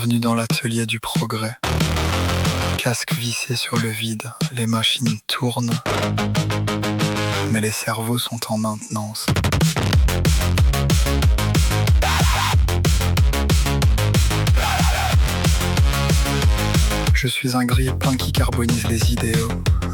Bienvenue dans l'atelier du progrès. Casque vissé sur le vide, les machines tournent, mais les cerveaux sont en maintenance. Je suis un grille-pain qui carbonise les idéaux,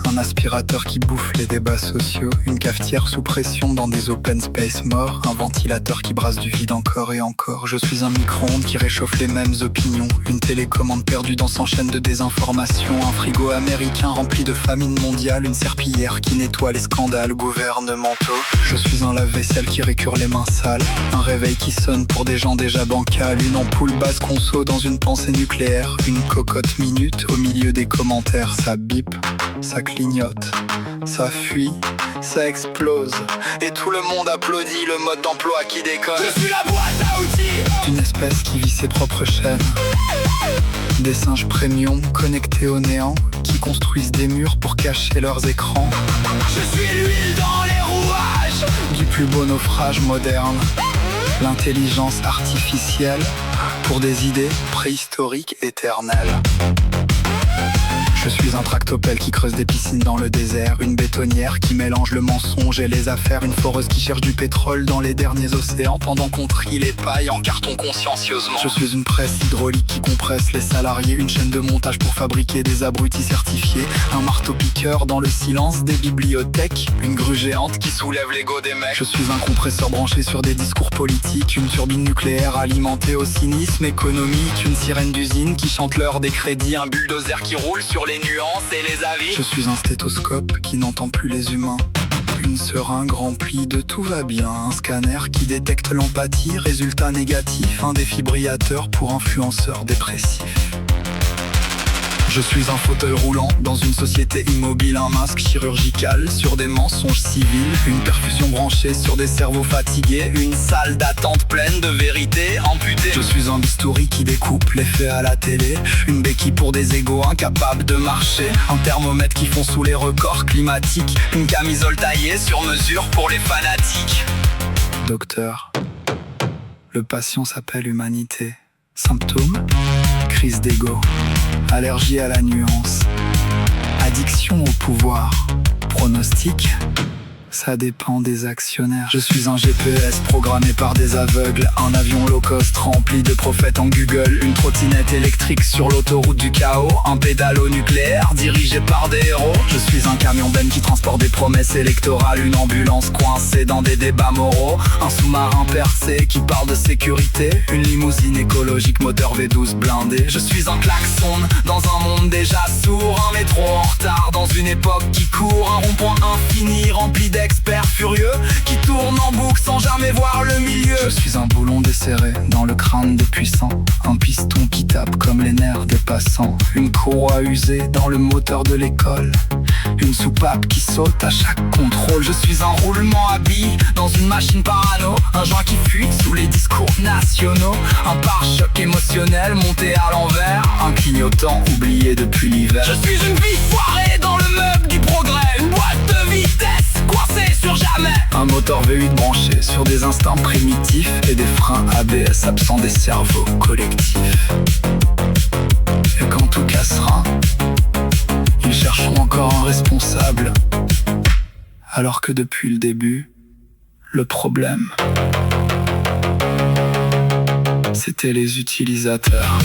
un aspirateur qui bouffe les débats sociaux, une cafetière sous pression dans des open space morts, un ventilateur qui brasse du vide encore et encore. Je suis un micro-ondes qui réchauffe les mêmes opinions, une télécommande perdue dans son chaîne de désinformation, un frigo américain rempli de famine mondiale, une serpillière qui nettoie les scandales gouvernementaux. Je suis un lave-vaisselle qui récure les mains sales, un réveil qui sonne pour des gens déjà bancals, une ampoule basse conso dans une pensée nucléaire, une cocotte minute au milieu des commentaires. Ça bip, ça clignote, ça fuit, ça explose, et tout le monde applaudit le mode d'emploi qui déconne. Je suis la boîte à outils D'une espèce qui vit ses propres chaînes, des singes premium connectés au néant, qui construisent des murs pour cacher leurs écrans. Je suis l'huile dans les rouages Du plus beau naufrage moderne, l'intelligence artificielle pour des idées préhistoriques éternelles. Je suis un tractopelle qui creuse des piscines dans le désert, une bétonnière qui mélange le mensonge et les affaires, une foreuse qui cherche du pétrole dans les derniers océans pendant qu'on trie les pailles en carton consciencieusement. Je suis une presse hydraulique qui compresse les salariés, une chaîne de montage pour fabriquer des abrutis certifiés, un marteau-piqueur dans le silence des bibliothèques, une grue géante qui soulève l'ego des mecs. Je suis un compresseur branché sur des discours politiques, une turbine nucléaire alimentée au cynisme économique, une sirène d'usine qui chante l'heure des crédits, un bulldozer qui roule sur les nuances et les avis. Je suis un stéthoscope qui n'entend plus les humains, une seringue remplie de tout va bien, un scanner qui détecte l'empathie, résultat négatif, un défibrillateur pour influenceurs dépressifs. Je suis un fauteuil roulant dans une société immobile, un masque chirurgical sur des mensonges civils, une perfusion branchée sur des cerveaux fatigués, une salle d'attente pleine de vérité amputée. Je suis un bistouri qui découpe les faits à la télé, une béquille pour des égos incapables de marcher, un thermomètre qui fond sous les records climatiques, une camisole taillée sur mesure pour les fanatiques. Docteur, le patient s'appelle humanité. Symptômes, crise d'ego, allergie à la nuance, addiction au pouvoir, pronostic, ça dépend des actionnaires. Je suis un GPS programmé par des aveugles, un avion low cost rempli de prophètes en Google, une trottinette électrique sur l'autoroute du chaos, un pédalo nucléaire dirigé par des héros. Je suis un camion ben qui transporte des promesses électorales, une ambulance coincée dans des débats moraux, un sous-marin percé qui parle de sécurité, une limousine écologique moteur V12 blindé. Je suis un klaxon dans un monde déjà sourd, un métro en retard dans une époque qui court, un rond-point infini rempli d'experts furieux qui tournent en boucle sans jamais voir le milieu. Je suis un boulon desserré dans le crâne des puissants, un piston qui tape comme les nerfs des passants, une courroie usée dans le moteur de l'école, une soupape qui saute à chaque contrôle. Je suis un roulement à billes dans une machine parano, un joint qui fuit sous les discours nationaux, un pare-choc émotionnel monté à l'envers, un clignotant oublié depuis l'hiver. Je suis une vie foirée dans le meuble du progrès, une boîte de vitesse coincée sur jamais, un moteur V8 branché sur des instincts primitifs et des freins ABS absents des cerveaux collectifs. Et quand tout cassera, ils chercheront encore un responsable, alors que depuis le début, le problème, c'était les utilisateurs.